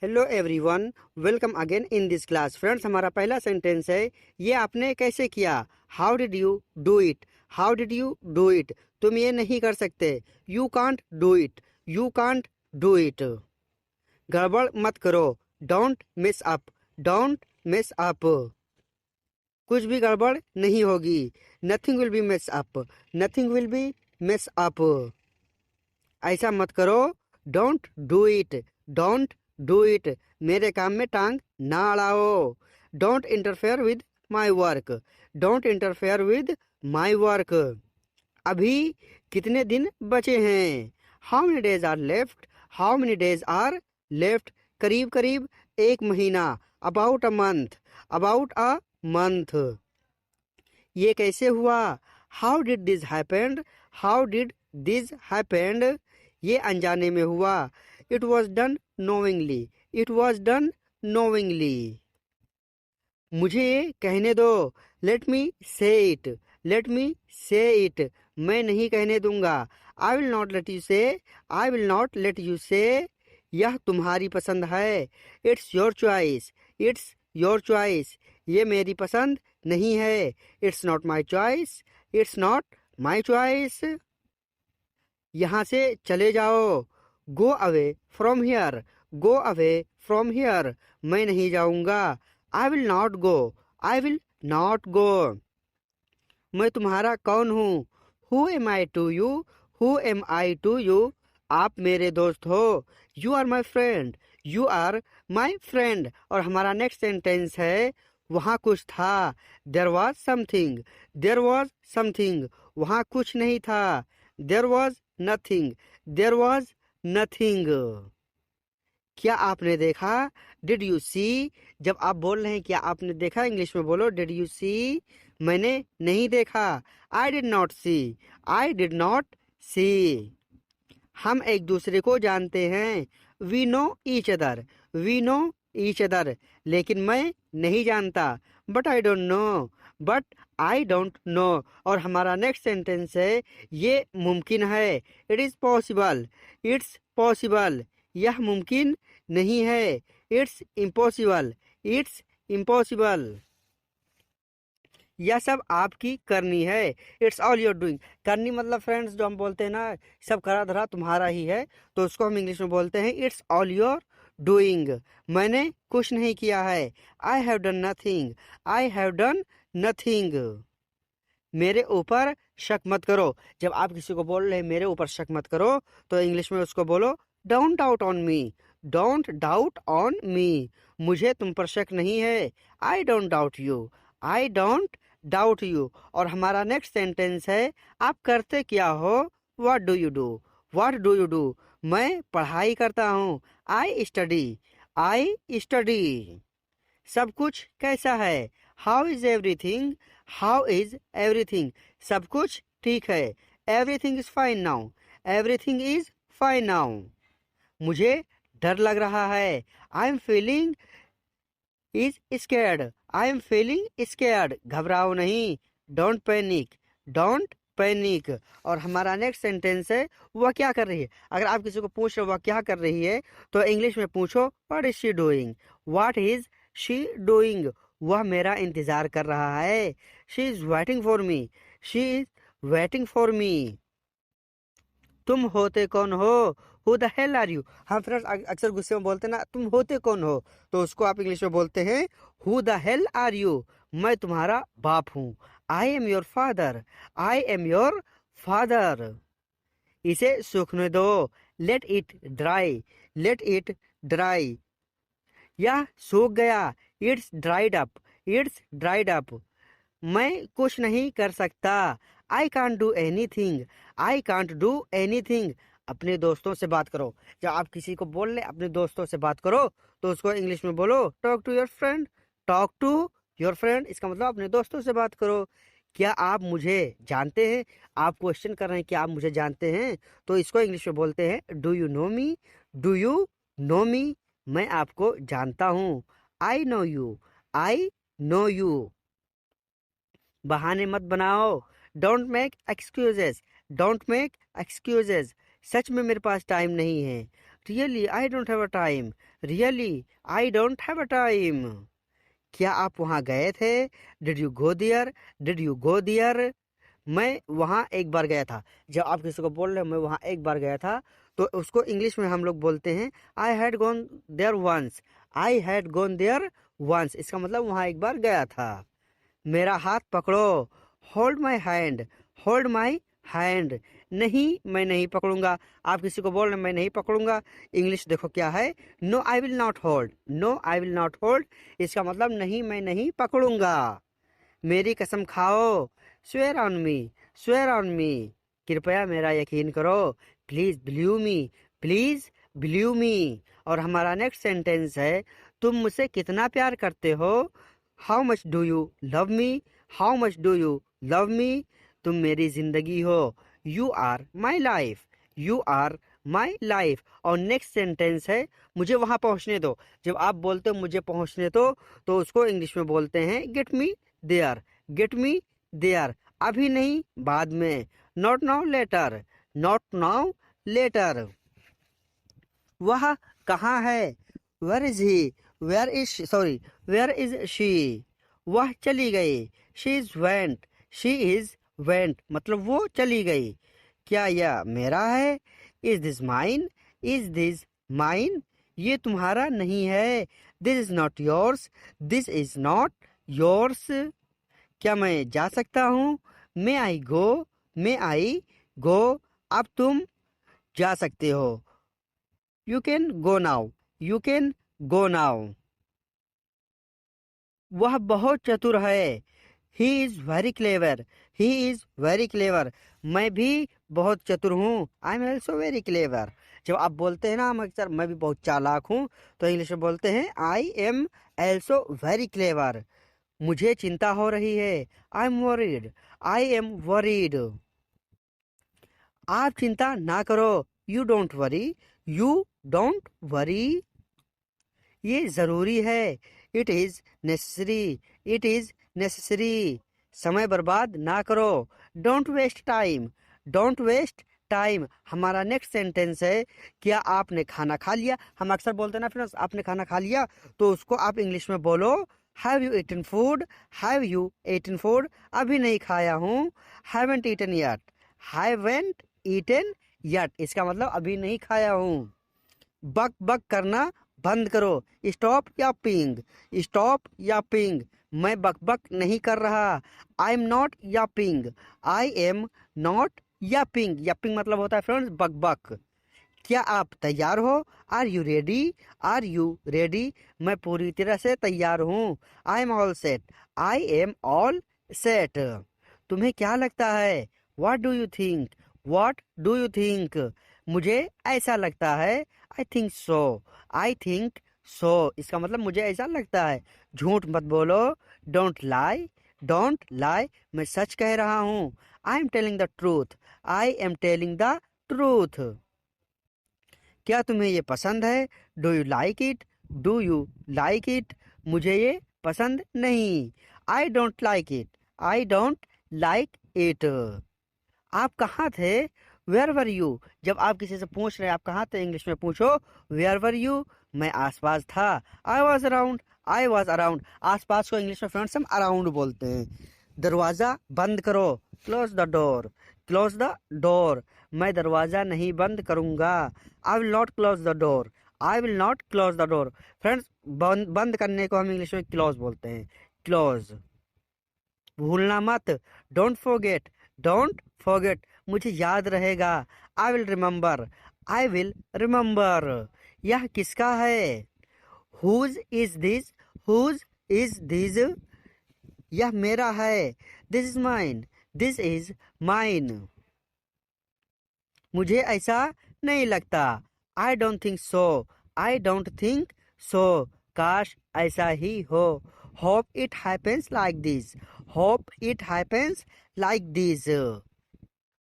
Hello everyone, welcome again in this class. Friends, हमारा पहला sentence है, ये आपने कैसे किया। How did you do it. How did you do it. तुम ये नहीं कर सकते। You can't do it. You can't do it. गड़बड़ मत करो। Don't mess up. Don't mess up. कुछ भी गड़बड़ नहीं होगी। Nothing will be mess up. Nothing will be mess up. ऐसा मत करो। Don't do it. Don't do it. मेरे काम में टांग ना अड़ाओ। Don't interfere with my work. Don't interfere with my work. अभी कितने दिन बचे हैं। How many days are left. How many days are left. करीब करीब एक महीना। About a month. About a month. ये कैसे हुआ। How did this happened. How did this happened. ये अनजाने में हुआ। It was done knowingly. It was done knowingly. मुझे ये कहने दो। लेट मी से इट। लेट मी से इट। मैं नहीं कहने दूंगा। I will not let you say. I will not let you say. यह तुम्हारी पसंद है। It's your choice. It's your choice. ये मेरी पसंद नहीं है। It's not my choice. It's not my choice. यहाँ से चले जाओ। Go away from here. Go away from here. मैं नहीं जाऊंगा। I will not go. I will not go. मैं तुम्हारा कौन हूँ। Who am I to you. Who am I to you. आप मेरे दोस्त हो। You are my friend. You are my friend. और हमारा नेक्स्ट सेंटेंस है, वहाँ कुछ था। There was something. There was something. वहाँ कुछ नहीं था। There was nothing. There was nothing. क्या आपने देखा। Did you see. जब आप बोल रहे हैं क्या आपने देखा, इंग्लिश में बोलो डिड यू सी। मैंने नहीं देखा। I did not see. I did not see. हम एक दूसरे को जानते हैं। We know each other. We know each other. लेकिन मैं नहीं जानता। But I don't know. But I don't know. और हमारा नेक्स्ट सेंटेंस है, ये मुमकिन है। It is possible. It's possible. यह मुमकिन नहीं है। It's impossible. It's impossible. यह सब आपकी करनी है। It's all your doing. करनी मतलब फ्रेंड्स, जो हम बोलते हैं ना, सब करा धरा तुम्हारा ही है, तो उसको हम इंग्लिश में बोलते हैं इट्स ऑल योर डूइंग। मैंने कुछ नहीं किया है। I have done nothing. I have done nothing. मेरे ऊपर शक मत करो। जब आप किसी को बोल रहे हैं मेरे ऊपर शक मत करो, तो इंग्लिश में उसको बोलो don't doubt on me. Don't doubt on me. मुझे तुम पर शक नहीं है। I don't doubt you. I don't doubt you. और हमारा नेक्स्ट सेंटेंस है, आप करते क्या हो। What do you do. What do you do. मैं पढ़ाई करता हूँ। I study. I study. सब कुछ कैसा है। How is everything. How is everything. सब कुछ ठीक है। Everything is fine now. Everything is fine now. मुझे डर लग रहा है। I am feeling is scared. I am feeling scared. घबराओ नहीं। Don't panic. Don't panic. और हमारा नेक्स्ट सेंटेंस है, वह क्या कर रही है। अगर आप किसी को पूछ रहे हो वह क्या कर रही है, तो इंग्लिश में पूछो what is she doing. What is she doing. वह मेरा इंतजार कर रहा है। She is waiting for me. She is waiting for me. तुम होते कौन हो। Who the hell are you. हाँ फ्रेंड्स, अक्सर गुस्से में बोलते हैं ना, तुम होते कौन हो, तो उसको आप इंग्लिश में बोलते हैं who the hell are you. मैं तुम्हारा बाप हूँ। I am your father. I am your father. इसे सूखने दो। Let it dry. Let it dry. यह सूख गया। It's dried up. It's dried up. मैं कुछ नहीं कर सकता। I can't do anything. I can't do anything. अपने दोस्तों से बात करो। जब आप किसी को बोल रहे अपने दोस्तों से बात करो, तो उसको इंग्लिश में बोलो talk to your friend. Talk to your friend. इसका मतलब अपने दोस्तों से बात करो। क्या आप मुझे जानते हैं। आप क्वेश्चन कर रहे हैं क्या आप मुझे जानते हैं, तो इसको इंग्लिश में बोलते हैं do you know me. Do you know me. मैं आपको जानता हूँ। I know you. I know you. बहाने मत बनाओ। Don't make excuses. Don't make excuses. सच में मेरे पास टाइम नहीं है। Really I don't have a time. Really I don't have a time. क्या आप वहाँ गए थे? Did you go there? Did you go there? मैं वहाँ एक बार गया था। जब आप किसी को बोल रहे हो मैं वहाँ एक बार गया था, तो उसको इंग्लिश में हम लोग बोलते हैं I had gone there once. I had gone there once, इसका मतलब वहाँ एक बार गया था। मेरा हाथ पकड़ो, hold my hand, hold my hand. नहीं, मैं नहीं पकड़ूंगा। आप किसी को बोल रहे मैं नहीं पकड़ूंगा, इंग्लिश देखो क्या है, no I will not hold, no I will not hold, इसका मतलब नहीं, मैं नहीं पकड़ूंगा। मेरी कसम खाओ, swear on me, swear on me, कृपया मेरा यकीन करो, please believe me, please believe me. और हमारा नेक्स्ट सेंटेंस है, तुम मुझसे कितना प्यार करते हो? How much do you love me? How much do you love me? तुम मेरी जिंदगी हो, you are my life, you are my life. और नेक्स्ट सेंटेंस है, मुझे वहां पहुंचने दो। जब आप बोलते हो मुझे पहुंचने दो, तो उसको इंग्लिश में बोलते हैं get me there, get me there. अभी नहीं, बाद में, not now later, not now later. वह कहाँ है? Where is he? Where is sorry, where is she? वह चली गई, she is went, she is went, मतलब वो चली गई। क्या यह मेरा है? Is this mine? Is this mine? ये तुम्हारा नहीं है। This is not yours, this is not yours. क्या मैं जा सकता हूँ? मे आई गो, मे आई गो, अब तुम जा सकते हो। You can go now, you can go now. वह बहुत चतुर है, he is very clever, he is very clever. मैं भी बहुत चतुर हूँ, I am also very clever. जब आप बोलते हैं ना हम अक्सर मैं भी बहुत चालाक हूँ, तो इंग्लिश में बोलते हैं I am also very clever. मुझे चिंता हो रही है, I am worried, I am worried. आप चिंता ना करो, you don't worry, you don't worry. ये जरूरी है, it is necessary, it is necessary. समय बर्बाद ना करो, don't waste time, don't waste time. हमारा नेक्स्ट सेंटेंस है, क्या आपने खाना खा लिया? हम अक्सर बोलते हैं ना फ्रेंड्स, आपने खाना खा लिया, तो उसको आप इंग्लिश में बोलो have you eaten food, have you eaten food. अभी नहीं खाया हूँ, haven't eaten yet, haven't eaten yet, इसका मतलब अभी नहीं खाया हूँ। बक बक करना बंद करो, स्टॉप यापिंग, स्टॉप यापिंग। मैं बक बक नहीं कर रहा, I am not Yaping, I am not Yaping. Yaping मतलब होता है फ्रेंड्स बक बक। क्या आप तैयार हो? Are you ready, are you ready? मैं पूरी तरह से तैयार हूँ, I am all set, I am all set. तुम्हें क्या लगता है? What do you think, what do you think? मुझे ऐसा लगता है, I think so, I think सो, इसका मतलब मुझे ऐसा लगता है। झूठ मत बोलो, डोंट लाई, डोंट लाई, मैं सच कह रहा हूँ, I am telling the truth, I am telling the truth. क्या तुम्हें ये पसंद है? Do you like it, do you like it? मुझे ये पसंद नहीं, I don't like it, I don't like it. आप कहाँ थे? Where were you? जब आप किसी से पूछ रहे हैं आप कहाँ थे, इंग्लिश में पूछो वेयर वर यू? मैं आसपास था, I was around, I was around. आसपास को इंग्लिश में फ्रेंड्स हम अराउंड बोलते हैं। दरवाजा बंद करो, close the door, close the door. मैं दरवाजा नहीं बंद करूंगा, आई will not close the door, I will not close the door. Friends बंद करने को हम इंग्लिश में क्लोज बोलते हैं, क्लोज। भूलना मत, डोंट फॉरगेट, डोंट फॉरगेट, मुझे याद रहेगा, I will remember, I will remember. यह किसका है? Whose is this, whose is this? यह मेरा है, this is mine, this is mine. मुझे ऐसा नहीं लगता, I don't think so, I don't think so. काश ऐसा ही हो, hope it happens like this, hope it happens like this.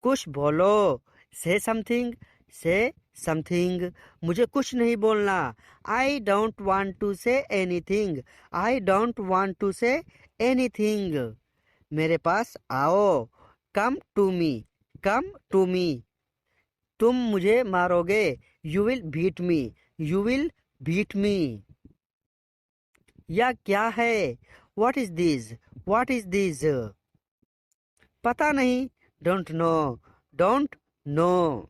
कुछ बोलो, से समथिंग, से समथिंग। मुझे कुछ नहीं बोलना, I don't want to say anything, I don't want to say anything. मेरे पास आओ, come to me, come to me. तुम मुझे मारोगे, you will beat me, you will beat me. या क्या है? What is this? What is this? पता नहीं। Don't know. Don't know.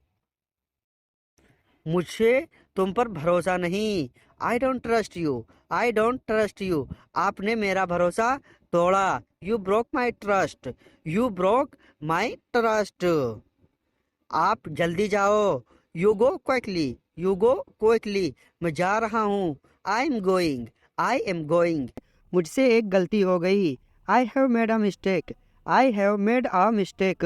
मुझे तुम पर भरोसा नहीं। I don't trust you. I don't trust you. आपने मेरा भरोसा तोड़ा। You broke my trust. You broke my trust. आप जल्दी जाओ। You go quickly. You go quickly. मैं जा रहा हूँ। I am going. I am going. मुझसे एक गलती हो गई। I have made a mistake. I have made a mistake.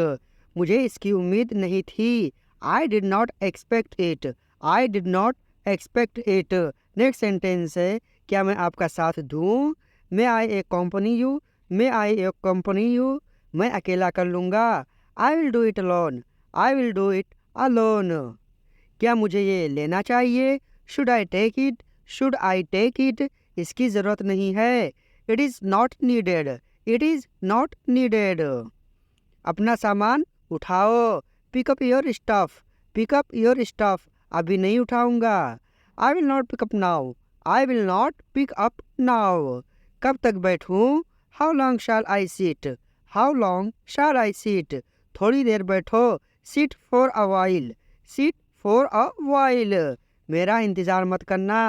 मुझे इसकी उम्मीद नहीं थी। I did not expect it. I did not expect it. Next sentence है, क्या मैं आपका साथ दूँ? May I a company you. May I a company you. मैं अकेला कर लूँगा। I will do it alone. I will do it alone. क्या मुझे ये लेना चाहिए? Should I take it? Should I take it? इसकी ज़रूरत नहीं है। It is not needed. It is not needed. अपना सामान उठाओ। Pick up your stuff. Pick up your stuff. अभी नहीं उठाऊंगा। I will not pick up now. I will not pick up now. कब तक बैठूं? How long shall I seat? How long shall I seat? थोड़ी देर बैठो। Sit for a while. Sit for a while. मेरा इंतज़ार मत करना।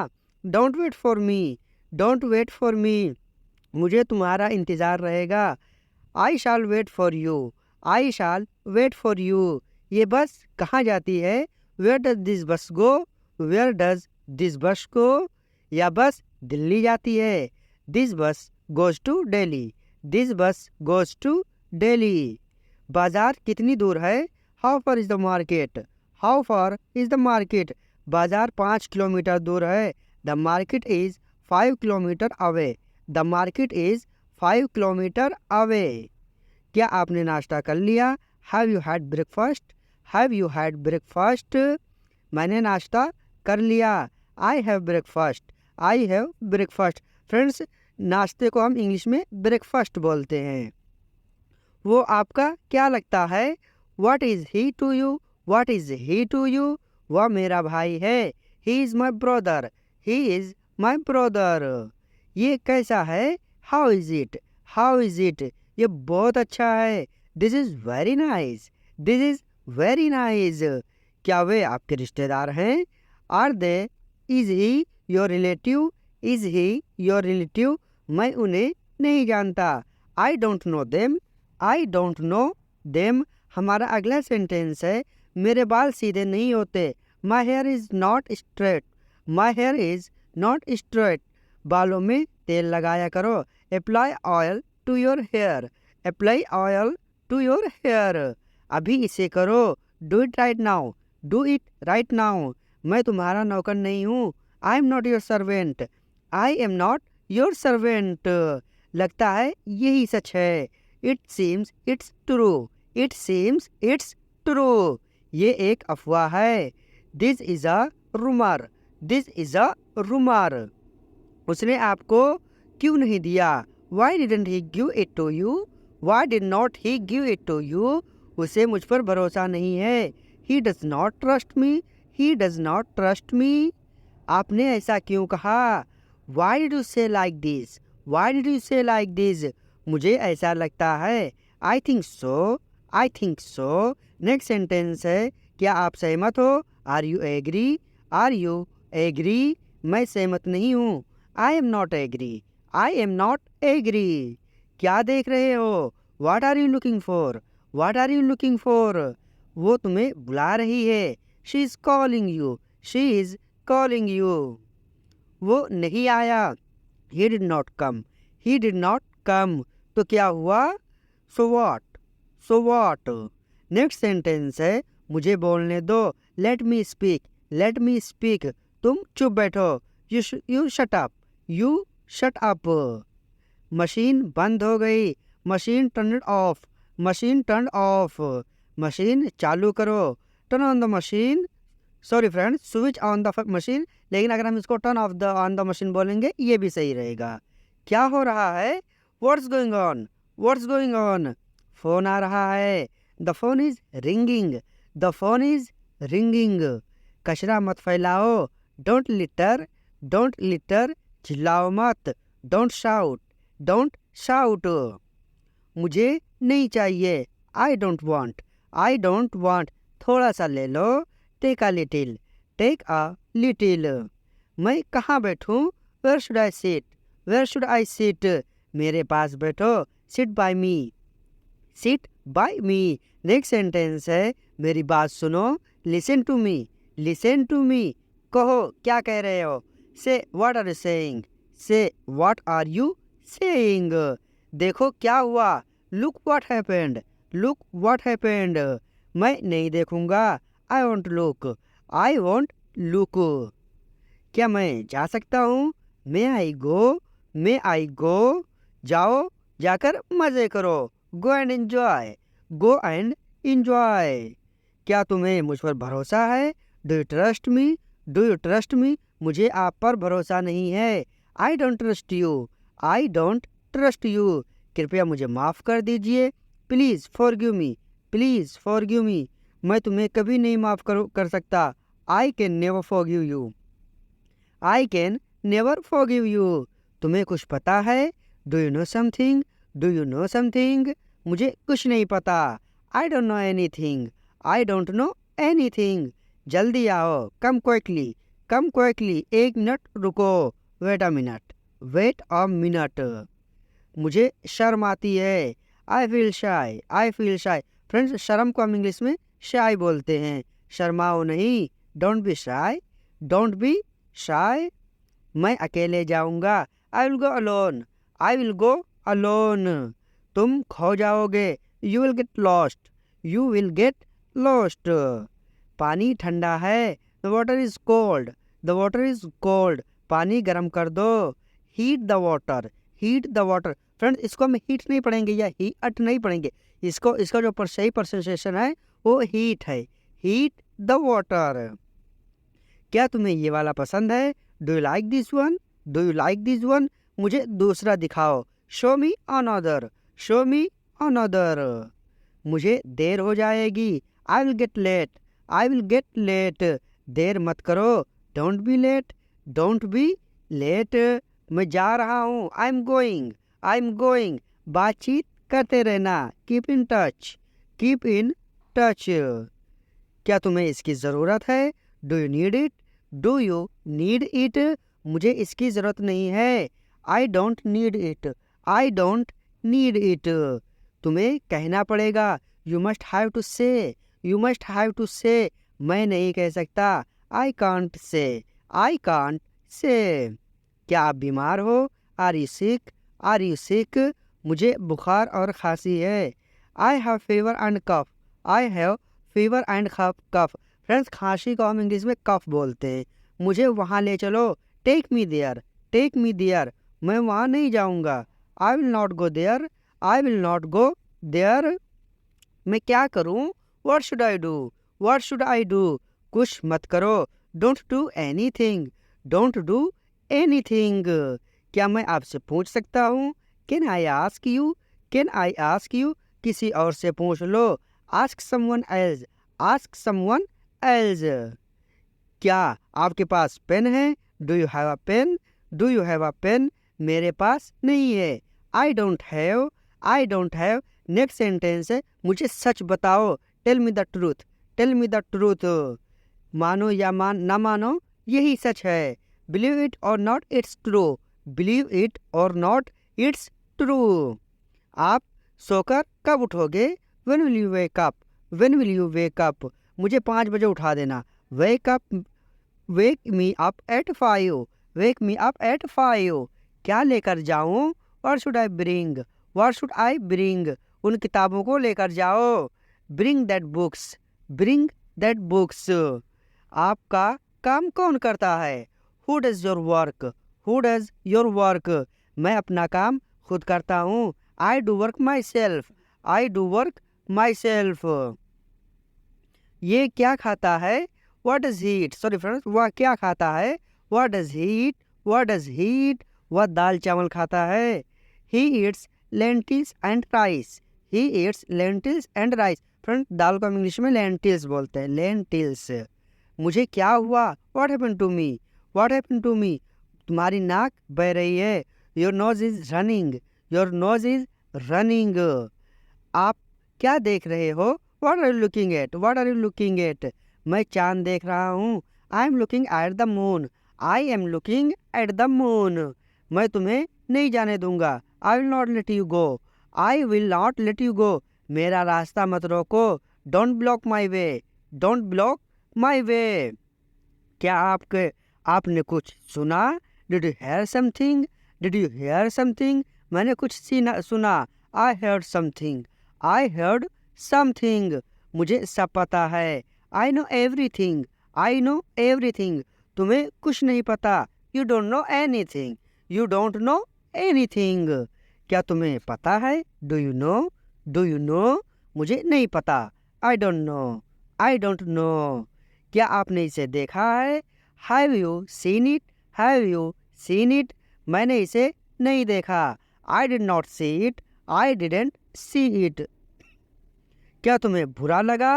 Don't wait for me. Don't wait for me. मुझे तुम्हारा इंतज़ार रहेगा। I shall wait for you. I shall wait for you. ये बस कहाँ जाती है? वेयर डज दिस बस गो? वेयर डज दिस बस गो? या बस दिल्ली जाती है। दिस बस गोज टू दिल्ली। दिस बस गोज टू दिल्ली। बाजार कितनी दूर है? How far is the market? How far is the market? बाजार 5 किलोमीटर दूर है। The market is 5 kilometre away. The market is 5 kilometre away. क्या आपने नाश्ता कर लिया? Have you had breakfast? Have you had breakfast? मैंने नाश्ता कर लिया। I have breakfast. I have breakfast. Friends, नाश्ते को हम इंग्लिश में ब्रेकफास्ट बोलते हैं। वो आपका क्या लगता है? What is he to you? What is he to you? वह मेरा भाई है। He is my brother. He is my brother. ये कैसा है? How is it? How is it? ये बहुत अच्छा है। This is very nice. This is very nice. क्या वे आपके रिश्तेदार हैं? Are they? Is he your relative? Is he your relative? मैं उन्हें नहीं जानता। I don't know them. I don't know them. हमारा अगला सेंटेंस है, मेरे बाल सीधे नहीं होते। My hair is not straight. My hair is not straight. बालों में तेल लगाया करो। Apply oil to your hair. Apply oil to your hair. अभी इसे करो। Do it right now. Do it right now. मैं तुम्हारा नौकर नहीं हूँ। I am not your servant. I am not your servant. लगता है यही सच है। It seems it's true. It seems it's true. ये एक अफवाह है। This is a rumour. This is a rumour. उसने आपको क्यों नहीं दिया? Why didn't he give it to you? Why did not he give it to you? उसे मुझ पर भरोसा नहीं है। He does not trust me. He does not trust me. आपने ऐसा क्यों कहा? Why did you say like this? Why did you say like this? मुझे ऐसा लगता है। I think so. I think so. Next sentence है, क्या आप सहमत हो? Are you agree? Are you agree? मैं सहमत नहीं हूँ। I am not agree. I am not agree. क्या देख रहे हो? What are you looking for? What are you looking for? वो तुम्हें बुला रही है। She is calling you. She is calling you. वो नहीं आया। He did not come. He did not कम। तो क्या हुआ? So what? So what? Next sentence है, मुझे बोलने दो। Let me speak. Let me speak. तुम चुप बैठो। You shut up. You shut up. Machine बंद हो गई। Machine turn off. Machine turn off. Machine चालू करो। Turn on the machine. Sorry friend, switch on the machine. लेकिन अगर हम इसको turn off the on the machine बोलेंगे ये भी सही रहेगा। क्या हो रहा है? What's going on? What's going on? Phone आ रहा है। The phone is ringing. The phone is ringing. कचरा मत फैलाओ। Don't litter. डोंट लिटर, चिल्लाओ मत, डोंट शाउट, मुझे नहीं चाहिए, आई डोंट वांट, थोड़ा सा ले लो, टेक अ लिटिल, मैं कहाँ बैठूं, वेयर शुड आई सिट, मेरे पास बैठो, sit by me. Next sentence है, मेरी बात सुनो, लिसन टू मी, कहो क्या कह रहे हो, से व्हाट आर यू सेइंग, देखो क्या हुआ, लुक व्हाट हैपेंड, मैं नहीं देखूंगा, आई वॉन्ट लुक, क्या मैं जा सकता हूँ, मे आई गो, जाओ, जाकर मजे करो, गो एंड एंजॉय, क्या तुम्हें मुझ पर भरोसा है, डू यू ट्रस्ट मी, मुझे आप पर भरोसा नहीं है, आई डोंट ट्रस्ट यू, कृपया मुझे माफ़ कर दीजिए, प्लीज़ फॉरगिव मी, मैं तुम्हें कभी नहीं माफ़ कर सकता, I can never forgive you, तुम्हें कुछ पता है, डू यू नो समथिंग, मुझे कुछ नहीं पता, आई डोंट नो एनीथिंग, जल्दी आओ, कम क्विकली, एक मिनट रुको, वेट अ मिनट, मुझे शर्म आती है, आई फील शाय, फ्रेंड्स शर्म को हम इंग्लिश में शाय बोलते हैं, शर्माओ नहीं, डोंट बी शाय, मैं अकेले जाऊंगा, आई विल गो अलोन, तुम खो जाओगे, यू विल गेट लॉस्ट, पानी ठंडा है, द वाटर इज कोल्ड, पानी गर्म कर दो, हीट द वाटर, फ्रेंड्स इसको हम हीट नहीं पढ़ेंगे या हीट नहीं पढ़ेंगे, इसका जो सही प्रोनाउंसिएशन है वो हीट है, हीट द वाटर, क्या तुम्हें ये वाला पसंद है, do you like this one, मुझे दूसरा दिखाओ, शो मी अनदर, मुझे देर हो जाएगी, आई विल गेट लेट, देर मत करो, डोंट बी लेट, मैं जा रहा हूँ, आई एम गोइंग, बातचीत करते रहना, कीप इन टच, क्या तुम्हें इसकी ज़रूरत है, डू यू नीड इट, मुझे इसकी ज़रूरत नहीं है, आई डोंट नीड इट, तुम्हें कहना पड़ेगा, यू मस्ट हैव टू से, मैं नहीं कह सकता, आई कांट से, क्या आप बीमार हो, आर यू सिक, मुझे बुखार और खांसी है, I have fever and cough, friends खांसी को हम इंग्लिश में कफ बोलते हैं, मुझे वहाँ ले चलो, टेक मी देयर, मैं वहाँ नहीं जाऊँगा, I will not go there, मैं क्या करूँ, व्हाट शुड आई डू, कुछ मत करो, डोंट डू एनीथिंग, क्या मैं आपसे पूछ सकता हूँ, कैन आई आस्क यू, किसी और से पूछ लो, आस्क समवन एल्स, क्या आपके पास पेन है, do you have a pen, मेरे पास नहीं है, I don't have, next sentence है, मुझे सच बताओ, टेल मी द ट्रूथ, मानो या ना मानो यही सच है, बिलीव इट और नॉट इट्स ट्रू, आप सोकर कब उठोगे, when will you wake up, मुझे 5 बजे उठा देना, वेक मी अप एट 5, क्या लेकर जाऊं, व्हाट शुड आई ब्रिंग, उन किताबों को लेकर जाओ, ब्रिंग दैट बुक्स, आपका काम कौन करता है, हु डज योर वर्क, मैं अपना काम खुद करता हूँ, I do work my self, ये क्या खाता है, व्हाट डज हीट, वह क्या खाता है, व्हाट डज हीट, वह दाल चावल खाता है, he eats lentils and rice, friend दाल को हम इंग्लिश में लेंटिल्स बोलते हैं, लेंटिल्स, मुझे क्या हुआ, व्हाट हैपेंड टू मी, तुम्हारी नाक बह रही है। Your nose is running, your nose is running. आप क्या देख रहे हो? What are you looking at, what are you looking at? मैं चांद देख रहा हूँ। I am looking at the moon, I am looking at the moon. मैं तुम्हें नहीं जाने दूंगा। I will not let you go, I will not let you go. मेरा रास्ता मत रोको। Don't block my way, don't block my way. क्या आपने कुछ सुना? Did you hear something, did you hear something? मैंने कुछ सुना। I heard something, I heard something. मुझे सब पता है। I know everything, I know everything. तुम्हें कुछ नहीं पता। You don't know anything, you don't know anything. क्या तुम्हें पता है? Do you know, do you know? मुझे नहीं पता। I don't know, I don't know. क्या आपने इसे देखा है? Have you seen it, have you seen it? मैंने इसे नहीं देखा। I did not see it, I didn't see it. क्या तुम्हें बुरा लगा?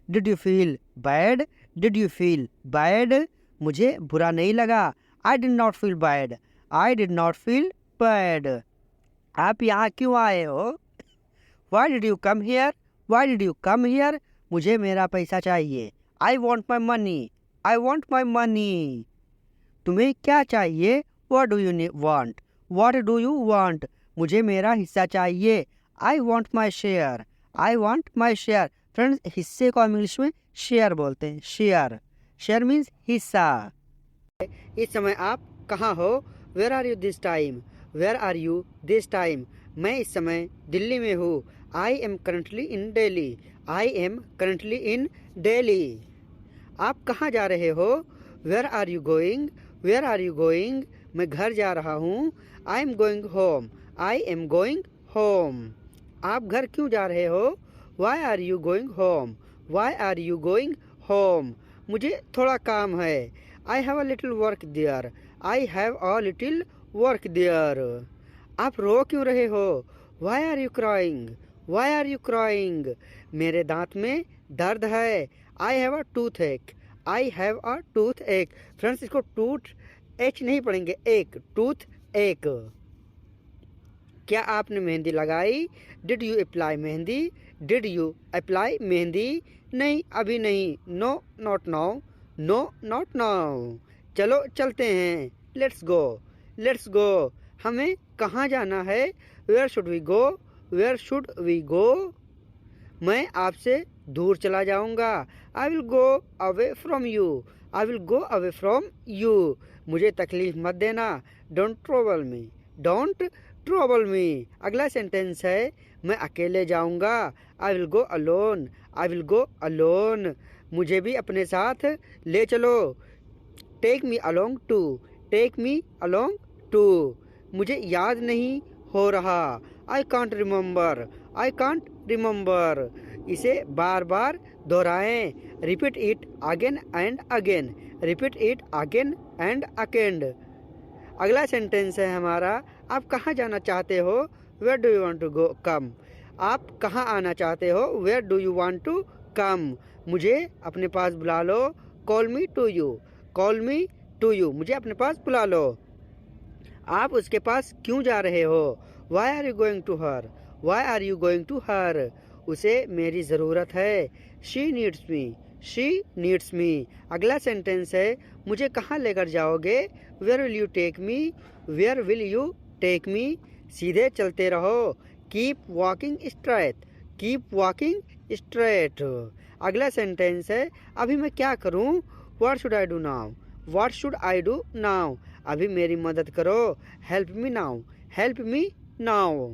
Did you feel bad, did you feel bad? मुझे बुरा नहीं लगा। आई did not feel bad, I did not feel bad. आप यहाँ क्यों आए हो? Y did you come here, Y did you come here? मुझे मेरा पैसा चाहिए। I want my money, I want my money. तुम्हें क्या चाहिए? What do you want, what do you want? मुझे मेरा हिस्सा चाहिए। I want my share, I want my share. Friends, हिस्से को हम इंग्लिश में शेयर बोलते हैं। शेयर, शेयर मीन्स हिस्सा। इस समय आप कहाँ हो? Where are you this time, where are you this time? मैं इस समय दिल्ली में हूँ। I am currently in Delhi, I am currently in Delhi. आप कहाँ जा रहे हो? Where are you going, where are you going? मैं घर जा रहा हूँ। I am going home, I am going home. आप घर क्यों जा रहे हो? Why are you going home, why are you going home? मुझे थोड़ा काम है। I have a little work there, I have a little work there. आप रो क्यों रहे हो? Why are you crying, why are you crying? मेरे दांत में दर्द है। I have a toothache, I have a toothache. Friends, इसको टूथ एच नहीं पढ़ेंगे, एक, टूथ एक। क्या आपने मेहंदी लगाई? Did you apply mehndi, did you apply mehndi? नहीं, अभी नहीं। No not now, no not now. चलो चलते हैं। Let's go, let's go. हमें कहाँ जाना है? Where should we go, where should we go? मैं आपसे दूर चला जाऊंगा। I will go away from you, I will go away from you. मुझे तकलीफ मत देना। Don't trouble me, don't trouble me. अगला सेंटेंस है, मैं अकेले जाऊंगा। I will go alone, I will go alone. मुझे भी अपने साथ ले चलो। Take me along too, take me along too. मुझे याद नहीं हो रहा। I can't remember, I can't remember. इसे बार बार दोहराएं। Repeat it again and again, repeat it again and again. अगला सेंटेंस है हमारा, आप कहाँ जाना चाहते हो? Where do you want to go come? आप कहाँ आना चाहते हो? Where do you want to come? मुझे अपने पास बुला लो। Call me to you, call me to you. मुझे अपने पास बुला लो। आप उसके पास क्यों जा रहे हो? Why are you going to her, why are you going to her? उसे मेरी ज़रूरत है। She needs me, she needs me. अगला सेंटेंस है, मुझे कहाँ लेकर जाओगे? Where will you take me, where will you take me? सीधे चलते रहो। Keep walking straight, keep walking straight. अगला सेंटेंस है, अभी मैं क्या करूँ? What should I do now, what should I do now? अभी मेरी मदद करो। Help me now, help me now.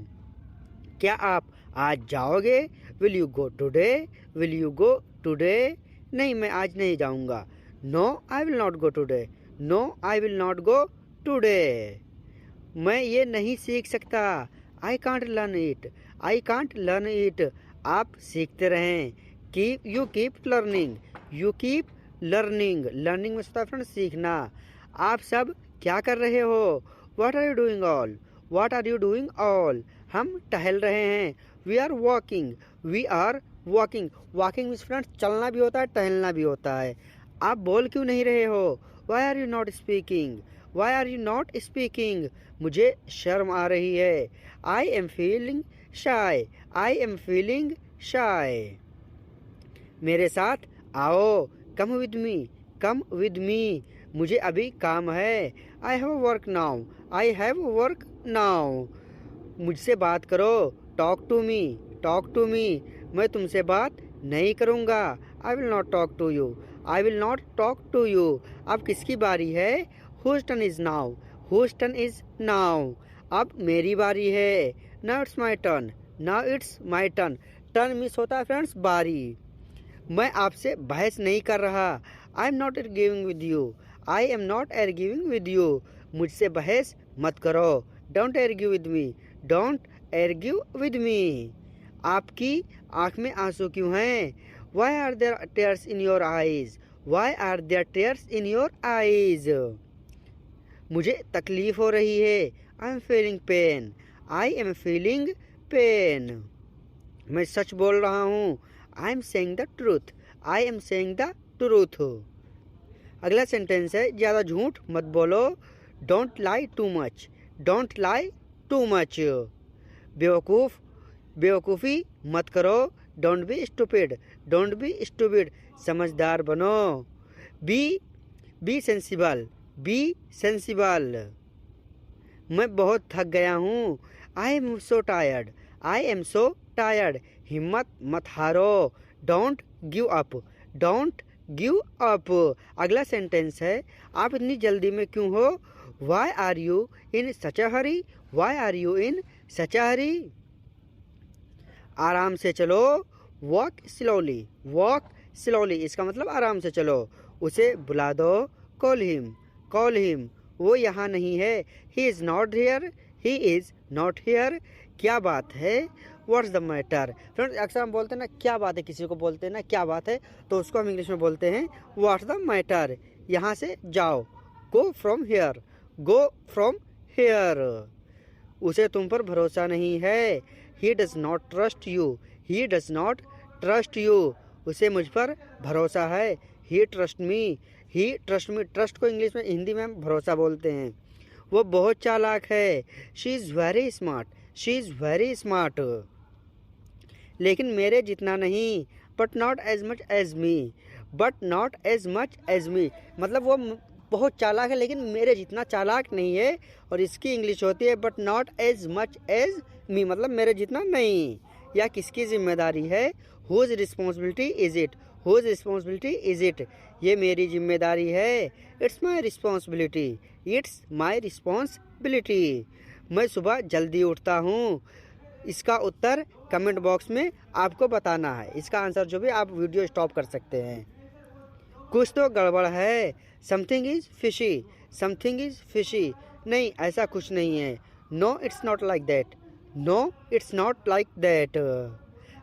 क्या आप आज जाओगे? Will you go today, will you go today? नहीं, मैं आज नहीं जाऊंगा। No I will not go today, no I will not go today. मैं ये नहीं सीख सकता। I can't learn it, I can't learn it. आप सीखते रहें। Keep you keep learning, you keep learning. Learning में होता है फ्रेंड सीखना। आप सब क्या कर रहे हो? What are you doing all, what are you doing all? हम टहल रहे हैं। We are walking, we are walking. Walking means friends चलना भी होता है, टहलना भी होता है। आप बोल क्यों नहीं रहे हो? Why are you not speaking, why are you not speaking, मुझे शर्म आ रही है। I am feeling shy, I am feeling shy. मेरे साथ आओ, come with me, come with me, मुझे अभी काम है। I have work now, I have work now. मुझसे बात करो, talk to me, talk to me, मैं तुमसे बात नहीं करूँगा। I will not talk to you, I will not talk to you. अब किसकी बारी है? Whose turn is now, whose turn is now. अब मेरी बारी है। Now it's my turn, now it's my turn. Turn miss होता है फ्रेंड्स बारी। मैं आपसे बहस नहीं कर रहा। I am not arguing with you, I am not arguing with you. मुझसे बहस मत करो। Don't argue with me, don't argue with me. आपकी आँख में आंसू क्यों हैं? Why are there tears in your eyes, why are there tears in your eyes. मुझे तकलीफ हो रही है। I am feeling pain, I am feeling pain. मैं सच बोल रहा हूँ। I am saying the truth, I am saying the truth. अगला सेंटेंस है, ज़्यादा झूठ मत बोलो। Don't lie too much, don't lie too much. बेवकूफ़, बेवकूफ़ी मत करो। Don't be stupid, don't be stupid, समझदार बनो। Be sensible, be sensible. मैं बहुत थक गया हूँ। I am so tired, I am so tired, हिम्मत मत हारो। Don't give up, don't give up. अगला सेंटेंस है, आप इतनी जल्दी में क्यों हो? Why are you in such a hurry, why are you in such a hurry. आराम से चलो। वॉक स्लोली, वॉक स्लोली, इसका मतलब आराम से चलो। उसे बुला दो। कॉल हिम, कॉल हिम, वो यहाँ नहीं है। He is not here, he is not here. क्या बात है? What's the matter. फ्रेंड्स अक्सर हम बोलते हैं ना क्या बात है, किसी को बोलते हैं ना क्या बात है, तो उसको हम इंग्लिश में बोलते हैं व्हाट्स द मैटर। यहाँ से जाओ। Go from here, go from here. उसे तुम पर भरोसा नहीं है। He does not trust you, he does not trust you. उसे मुझ पर भरोसा है। ही ट्रस्ट मी, ही ट्रस्ट मी। ट्रस्ट को इंग्लिश में, हिंदी में हम भरोसा बोलते हैं। वो बहुत चालाक है। She is very smart, she is very smart. लेकिन मेरे जितना नहीं। But not as much as me, but not as much as me, मतलब वो बहुत चालाक है लेकिन मेरे जितना चालाक नहीं है। और इसकी इंग्लिश होती है but not as much as me, मतलब मेरे जितना नहीं। या किसकी जिम्मेदारी है? Whose responsibility is it, whose responsibility is it, ये मेरी जिम्मेदारी है। It's my responsibility, it's my responsibility. मैं सुबह जल्दी उठता हूँ। इसका उत्तर कमेंट बॉक्स में आपको बताना है। इसका आंसर जो भी आप वीडियो स्टॉप कर सकते हैं। कुछ तो गड़बड़ है। Something is fishy, something is fishy, नहीं ऐसा कुछ नहीं है। No it's not like that, no it's not like that.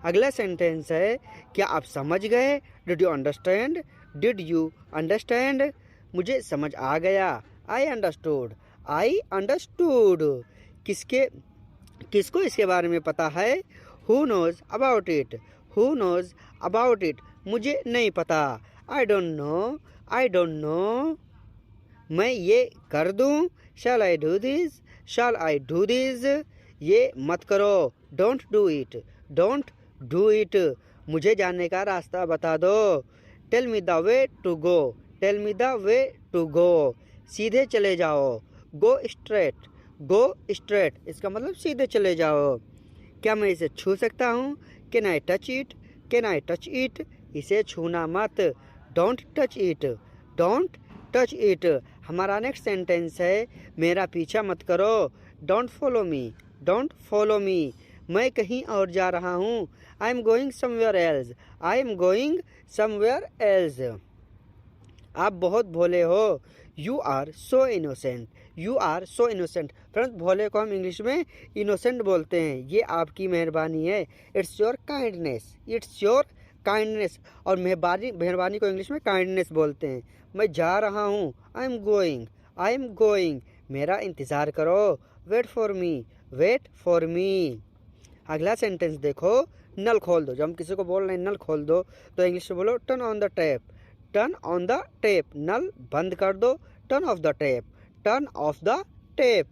अगला सेंटेंस है, क्या आप समझ गए? Did you understand, did you understand, मुझे समझ आ गया। I understood, I understood. किसको इसके बारे में पता है? Who knows about it, who knows about it, मुझे नहीं पता। I don't know, I don't know. मैं ये कर दूँ? Shall I do this, shall I do this, ये मत करो। Don't do it, don't do it, मुझे जाने का रास्ता बता दो। Tell me the way to go, tell me the way to go, सीधे चले जाओ। गो स्ट्रेट, गो स्ट्रेट, इसका मतलब सीधे चले जाओ। क्या मैं इसे छू सकता हूँ? Can I touch it, can I touch it, इसे छूना मत। Don't touch it, don't touch it. हमारा नेक्स्ट सेंटेंस है, मेरा पीछा मत करो। Don't follow me, don't follow me, मैं कहीं और जा रहा हूँ। I am going somewhere else, I am going somewhere else. आप बहुत भोले हो। You are so innocent, you are so innocent. Friends भोले को हम इंग्लिश में इनोसेंट बोलते हैं। ये आपकी मेहरबानी है। It's your kindness, it's your kindness. और मेहरबानी को इंग्लिश में काइंडनेस बोलते हैं। मैं जा रहा हूँ। I am going, I am going, मेरा इंतज़ार करो। Wait for me, wait for me. अगला सेंटेंस देखो, नल खोल दो। जब हम किसी को बोल रहे हैं नल खोल दो, तो इंग्लिश में बोलो turn on the tap, turn on the tap, नल बंद कर दो। Turn off the tap, turn off the tape.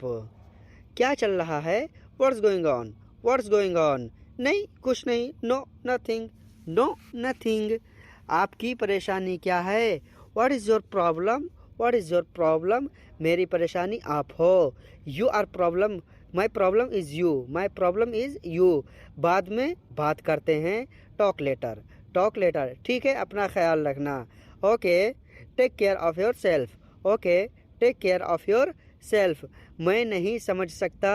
क्या चल रहा है? What's going on? What's going on? नहीं, कुछ नहीं। No nothing, no nothing. आपकी परेशानी क्या है? What is your problem? What is your problem? मेरी परेशानी आप हो। You are problem, my problem is you, my problem is you. बाद में बात करते हैं। Talk later, talk later. ठीक है, अपना ख्याल रखना। Okay, take care of yourself. Okay, take care of yourself. मैं नहीं समझ सकता।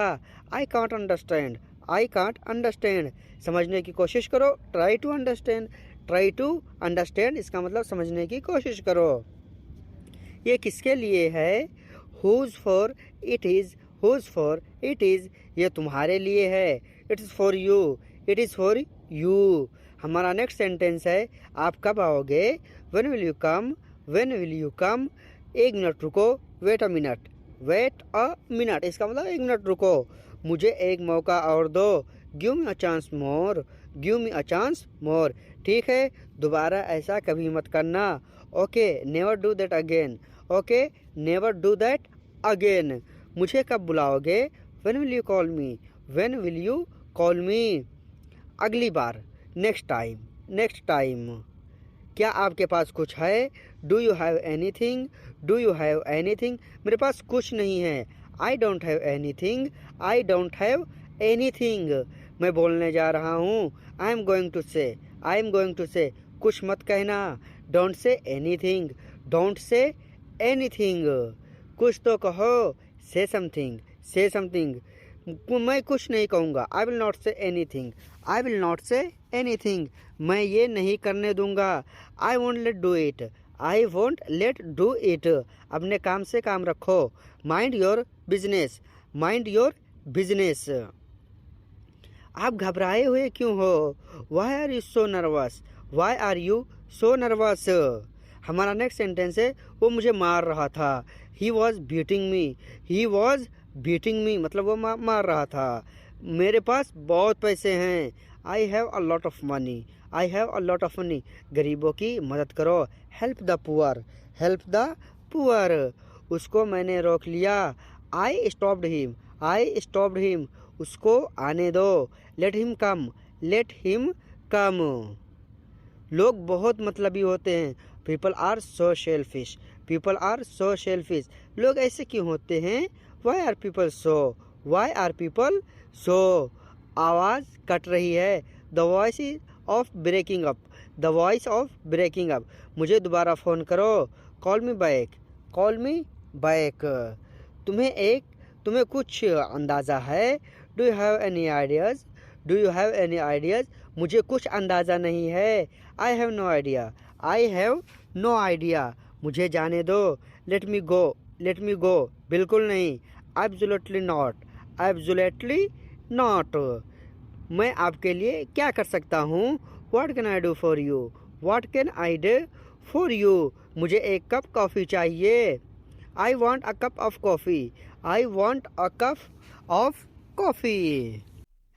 I can't understand, I can't understand. समझने की कोशिश करो। Try to understand, try to understand इसका मतलब समझने की कोशिश करो। ये किसके लिए है? Whose for it is, whose for it is ये तुम्हारे लिए है। It is for you, it is for you. हमारा नेक्स्ट सेंटेंस है, आप कब आओगे? When will you come, when will you come. एक मिनट रुको, wait a minute, wait a minute इसका मतलब एक मिनट रुको, मुझे एक मौका और दो। Give me a chance more, give me a chance more. ठीक है, दोबारा ऐसा कभी मत करना। Okay, never do that again. Okay, never do that again. मुझे कब बुलाओगे? When will you call me, when will you call me. अगली बार, नेक्स्ट टाइम, नेक्स्ट टाइम। क्या आपके पास कुछ है? Do you have anything, do you have anything. मेरे पास कुछ नहीं है। I don't have anything, I don't have anything. मैं बोलने जा रहा हूँ। आई एम गोइंग टू से, आई एम गोइंग टू से। कुछ मत कहना। Don't say anything, don't say anything. कुछ तो कहो। से समथिंग, से समथिंग। मैं कुछ नहीं कहूँगा। I will not say anything, I will not say anything. मैं ये नहीं करने दूंगा। I won't let do it, I won't let do it. अपने काम से काम रखो। Mind your business, mind your business. आप घबराए हुए क्यों हो? Why are you so nervous, why are you so nervous. हमारा नेक्स्ट सेंटेंस है, वो मुझे मार रहा था। He was beating me, he was beating मी मतलब वो मार रहा था। मेरे पास बहुत पैसे हैं। I have a lot of money, I have a lot of money. गरीबों की मदद करो। Help the poor, help the poor. उसको मैंने रोक लिया। I stopped him, I stopped him. उसको आने दो। Let him come, let him come. लोग बहुत मतलबी होते हैं। People are so selfish, people are so selfish. लोग ऐसे क्यों होते हैं? Why are people so, why are people सो। आवाज़ कट रही है। The voice of breaking up, the voice of breaking up. मुझे दोबारा फ़ोन करो। Call me back, call me back. तुम्हें कुछ अंदाज़ा है? Do you have any ideas, do you have any ideas. मुझे कुछ अंदाज़ा नहीं है। I have no idea, I have no idea. मुझे जाने दो। Let me go, let me go. बिल्कुल नहीं। Absolutely not, absolutely not. मैं आपके लिए क्या कर सकता हूँ? What can I do for you, what can I do for you. मुझे एक कप कॉफ़ी चाहिए। I want a cup of coffee, I want a cup of coffee.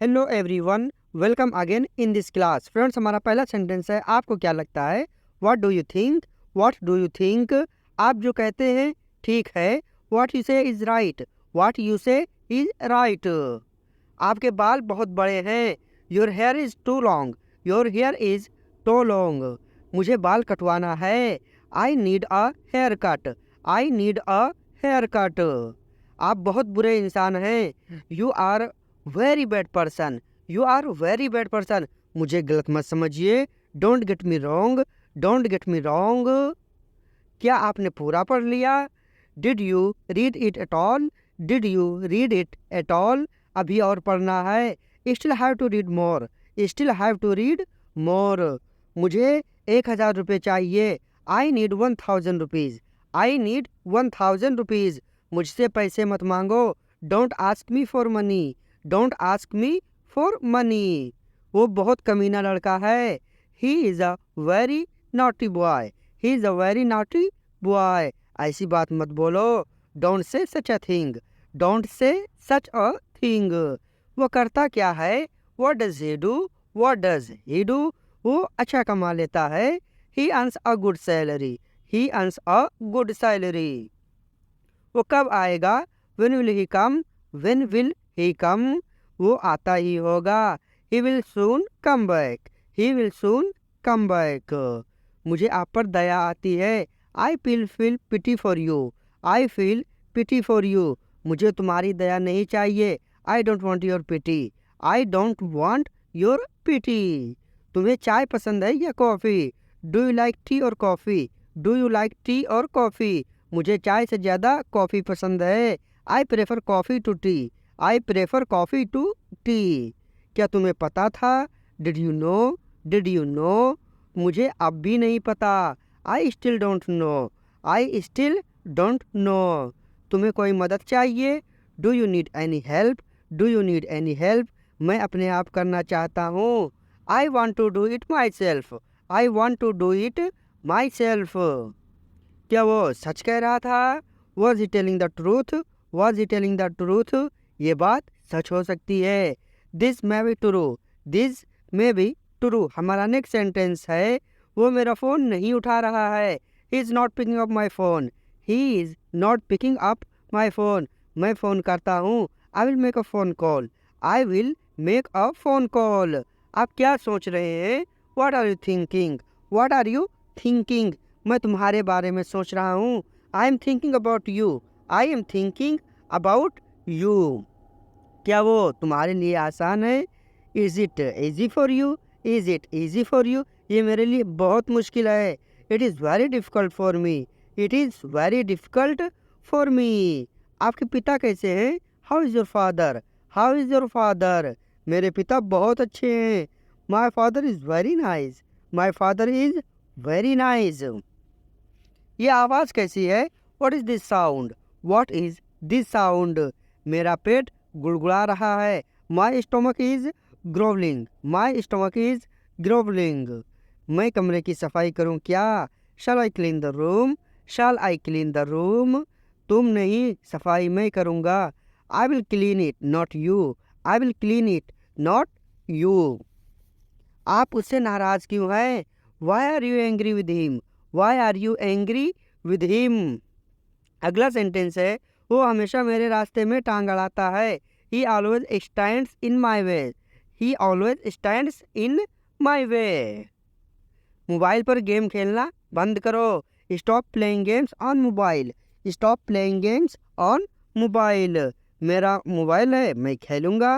Hello everyone, welcome again in this class. Friends, हमारा पहला sentence है, आपको क्या लगता है? What do you think, what do you think. आप जो कहते हैं ठीक है। व्हाट यू से इज़ राइट, व्हाट यू से इज़ राइट। आपके बाल बहुत बड़े हैं। Your hair is too long, your hair is too long. मुझे बाल कटवाना है। I need a hair cut, I need a hair cut. आप बहुत बुरे इंसान हैं। You are very bad person, you are very bad person. मुझे गलत मत समझिए। Don't get me wrong, don't get me wrong. क्या आपने पूरा पढ़ लिया? Did you read it at all, did you read it at all. अभी और पढ़ना है। Still have to read more, still have to read more. मुझे 1000 रुपये चाहिए। I need 1000 rupees, I need 1000 rupees. मुझसे पैसे मत मांगो। Don't ask me for money, don't ask me for money. वो बहुत कमीना लड़का है। He is a very naughty boy, he is a very naughty boy. ऐसी बात मत बोलो। डोंट से सच a thing, don't say such a thing. वो करता क्या है? What does he do, what does he do. वो अच्छा कमा लेता है। ही earns a good salary, he earns a good salary. वो कब आएगा? When will he come? When will he come? वो आता ही होगा। He will soon come back. He will soon come back. मुझे आप पर दया आती है। I feel pity for you. I feel pity for you. मुझे तुम्हारी दया नहीं चाहिए। I don't want your pity. I don't want your pity. तुम्हें चाय पसंद है या coffee? Do you like tea or coffee? Do you like tea or coffee? मुझे चाय से ज़्यादा कॉफ़ी पसंद है। I prefer coffee to tea. I prefer coffee to tea. क्या तुम्हें पता था? Did you know? Did you know? मुझे अब भी नहीं पता। I still don't know. I still don't know. तुम्हें कोई मदद चाहिए? Do you need any help? Do you need any help? मैं अपने आप करना चाहता हूँ। I want to do it myself. I want to do it myself. क्या वो सच कह रहा था? Was he telling the truth? Was he telling the truth? ये बात सच हो सकती है। This may be true. This may be true. हमारा नेक्स्ट सेंटेंस है वो मेरा फ़ोन नहीं उठा रहा है। He is not picking up my phone. He is not picking up my phone. मैं फ़ोन करता हूँ। I will make a phone call. I will make a phone call. आप क्या सोच रहे हैं? What are you thinking? What are you thinking? मैं तुम्हारे बारे में सोच रहा हूँ। I am thinking about you. I am thinking about you. क्या वो तुम्हारे लिए आसान है? Is it easy for you? Is it easy for you? ये मेरे लिए बहुत मुश्किल है। It is very difficult for me. It is very difficult for me. आपके पिता कैसे हैं? How is your father? How is your father? मेरे पिता बहुत अच्छे हैं। My father is very nice. My father is very nice. ये आवाज़ कैसी है? What is this sound? What is this sound? मेरा पेट गुड़गुड़ा रहा है। My stomach is growling. My stomach is growling. मैं कमरे की सफाई करूं क्या? Shall I clean the room? Shall I clean the room? तुम नहीं, सफाई मैं करूँगा। I will clean it, not you. I will clean it, not you. आप उससे नाराज़ क्यों हैं? Why are you angry with him? Why are you angry with him? अगला सेंटेंस है वो हमेशा मेरे रास्ते में टांग अड़ाता है। He always stands in my way. He always stands in my way. Mobile पर गेम खेलना बंद करो। Stop playing games on mobile. Stop playing games on mobile. मेरा मोबाइल है, मैं खेलूँगा।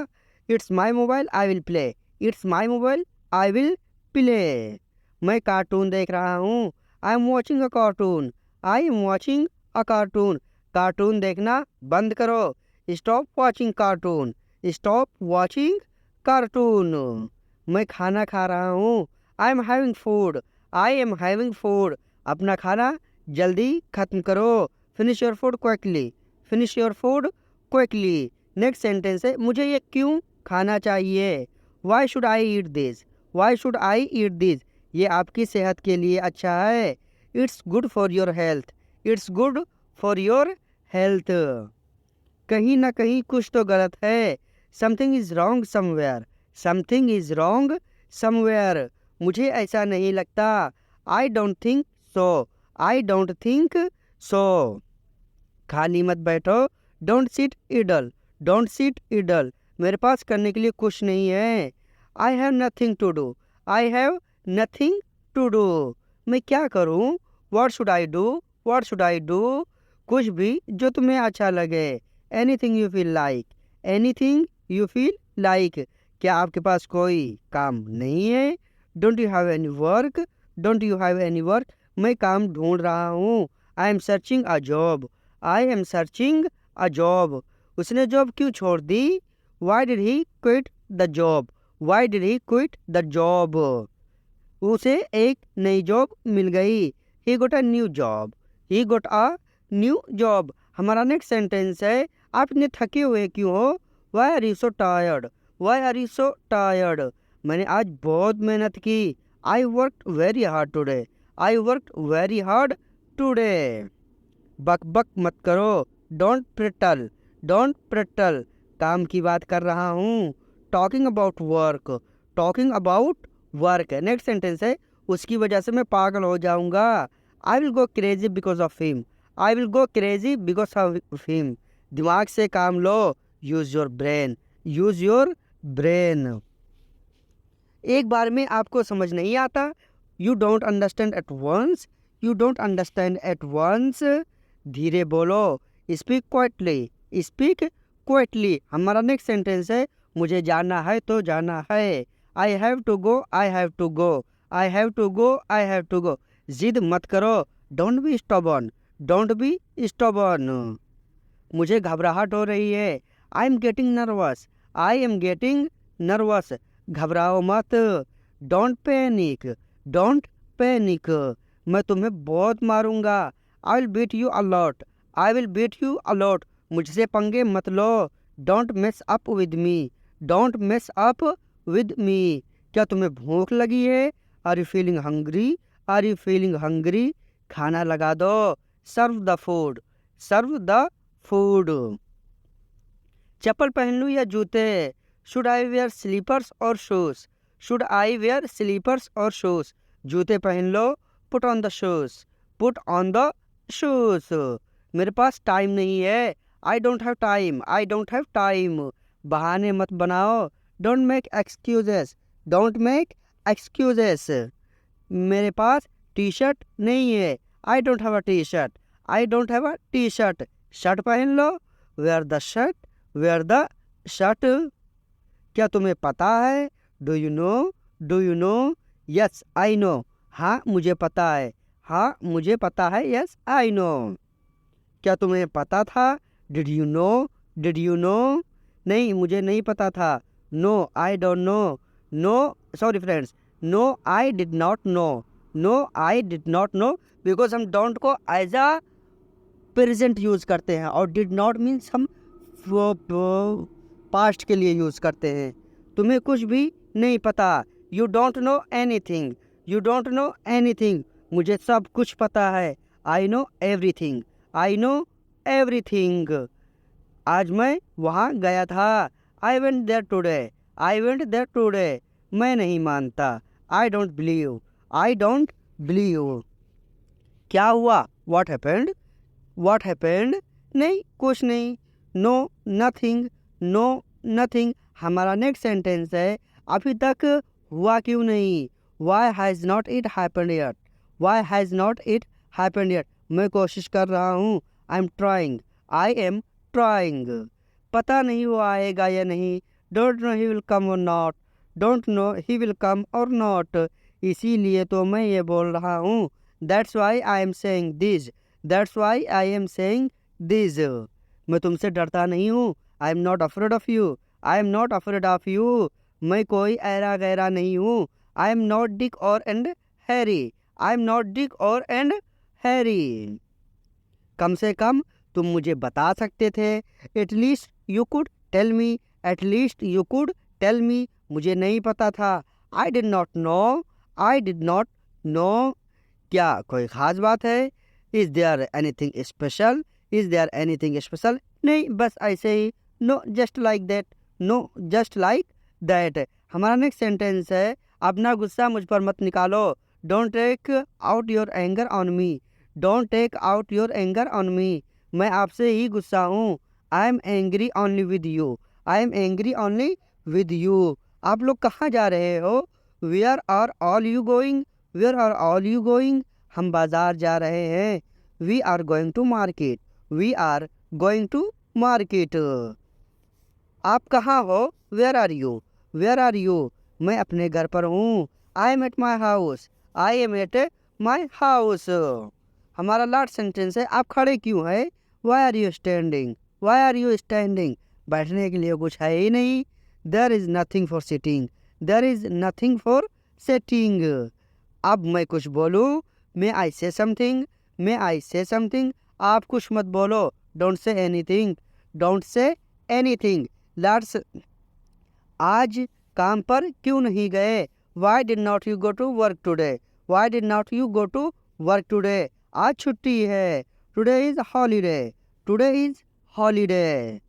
It's my mobile, I will play. It's my mobile, I will play. मैं cartoon देख रहा हूँ। I am watching a cartoon. I am watching a cartoon. Cartoon देखना बंद करो। Stop watching cartoon. Stop watching cartoon. मैं खाना खा रहा हूँ। I am having food. I am having food. अपना खाना जल्दी खत्म करो। Finish your food quickly. Finish your food quickly. Next sentence है मुझे ये क्यों खाना चाहिए? Why should I eat this? Why should I eat this? ये आपकी सेहत के लिए अच्छा है। It's good for your health. It's good for your health. कहीं ना कहीं कुछ तो गलत है। Something is wrong somewhere. Something is wrong somewhere. मुझे ऐसा नहीं लगता। I don't think so. I don't think so. खाली मत बैठो। Don't sit idle. Don't sit idle. मेरे पास करने के लिए कुछ नहीं है। I have nothing to do. I have nothing to do. मैं क्या करूं? What should I do? What should I do? कुछ भी जो तुम्हें अच्छा लगे। Anything you feel like. Anything you feel like. क्या आपके पास कोई काम नहीं है? Don't you have any work? Don't you have any work? मैं काम ढूंढ रहा हूँ। I am searching a job. I am searching a job. उसने जॉब क्यों छोड़ दी? Why did he quit the job? Why did he quit the job? उसे एक नई जॉब मिल गई। He got a new job. He got a new job. हमारा next sentence है आप इतने थके हुए क्यों हो? Why are you so tired? Why are you so tired? मैंने आज बहुत मेहनत की। I worked very hard today. I worked very hard today. बक बक मत करो। Don't prattle. Don't prattle. काम की बात कर रहा हूँ। Talking about work. Talking about work. Next sentence है उसकी वजह से मैं पागल हो जाऊंगा। I will go crazy because of him. I will go crazy because of him. दिमाग से काम लो, use your brain, use your brain. एक बार में आपको समझ नहीं आता, you don't understand at once, you don't understand at once. धीरे बोलो, स्पीक क्वाइटली, स्पीक क्वाइटली। हमारा नेक्स्ट सेंटेंस है, मुझे जाना है तो जाना है। I have to go, I have to go, I have to go, I have to गो। जिद मत करो, don't be stubborn, don't be stubborn. मुझे घबराहट हो रही है, I am getting nervous, I am getting nervous. घबराओ मत, डोंट पैनिक, डोंट पैनिक। मैं तुम्हें बहुत मारूंगा, I will beat you a lot, I will beat you a lot. मुझसे पंगे मत लो, don't mess up with me, don't mess up with me. क्या तुम्हें भूख लगी है? Are you feeling hungry, are you feeling hungry? खाना लगा दो, serve the food, serve the food. चप्पल पहन लूँ या जूते? Should I wear slippers or shoes, should I wear slippers or shoes. जूते पहन लो, put on the shoes, put on the shoes. मेरे पास टाइम नहीं है, I don't have time, I don't have time. बहाने मत बनाओ, don't make excuses, don't make excuses. मेरे पास टी शर्ट नहीं है, I don't have a T shirt, I don't have a T shirt. Shirt पहन लो, wear the shirt, wear the shirt. क्या तुम्हें पता है? Do you know, do you know? Yes I no, हाँ मुझे पता है, हाँ मुझे पता है, यस आई नो। क्या तुम्हें पता था? Did you know, did you know? नहीं मुझे नहीं पता था, no I don't know, no sorry friends, no I did not know, no I did not know. Because हम डोंट को एज अ प्रेजेंट यूज़ करते हैं और डिड नॉट मीन्स हम पास्ट के लिए यूज़ करते हैं। तुम्हें कुछ भी नहीं पता, you don't know anything, you don't know anything. मुझे सब कुछ पता है, I know everything, I know everything. आज मैं वहाँ गया था, I went there today, I went there today. मैं नहीं मानता, I don't believe, I don't believe. क्या हुआ? What happened, what happened? नहीं कुछ नहीं, नो नथिंग, नो नथिंग। हमारा नेक्स्ट सेंटेंस है, अभी तक हुआ क्यों नहीं? Why has not it happened yet, why has not it happened yet. मैं कोशिश कर रहा हूँ, I am trying, I am trying. पता नहीं वो आएगा या नहीं, don't know he will come or not, don't know he will come or not. इसीलिए तो मैं ये बोल रहा हूँ, that's why I am saying this, that's why I am saying this. मैं तुमसे डरता नहीं हूँ, I am not afraid of you, I am not afraid of you. मैं कोई ऐरा गैरा नहीं हूँ, आई एम नॉट डिक और and Harry, I am not Dick और एंड हैरी। कम से कम तुम मुझे बता सकते थे, at least you could tell me, at least you could tell me. मुझे नहीं पता था, I did not know, I did not know. क्या कोई ख़ास बात है? Is there anything special, is there anything special? नहीं बस ऐसे ही, no just like that, no just like that. हमारा नेक्स्ट सेंटेंस है, अपना गुस्सा मुझ पर मत निकालो, don't take out your anger on me, don't take out your anger on me. मैं आपसे ही गुस्सा हूँ, I am angry only with you, I am angry only with you. आप लोग कहाँ जा रहे हो? Where are all you going, where are all you going? हम बाज़ार जा रहे हैं, we are going to market, we are going to market. आप कहाँ हो? Where are you, where are you? मैं अपने घर पर हूँ, I am at my house, I am at my house. हमारा लास्ट सेंटेंस है, आप खड़े क्यों हैं? Why are you standing, why are you standing? बैठने के लिए कुछ है ही नहीं, there is nothing for sitting, there is nothing for sitting. अब मैं कुछ बोलूँ, मे आई से समथिंग, मे आई से समथिंग? आप कुछ मत बोलो, don't say anything, don't say anything. Let's, आज काम पर क्यों नहीं गए? Why did not you go to work today, why did not you go to work today? आज छुट्टी है, today is holiday, today is holiday.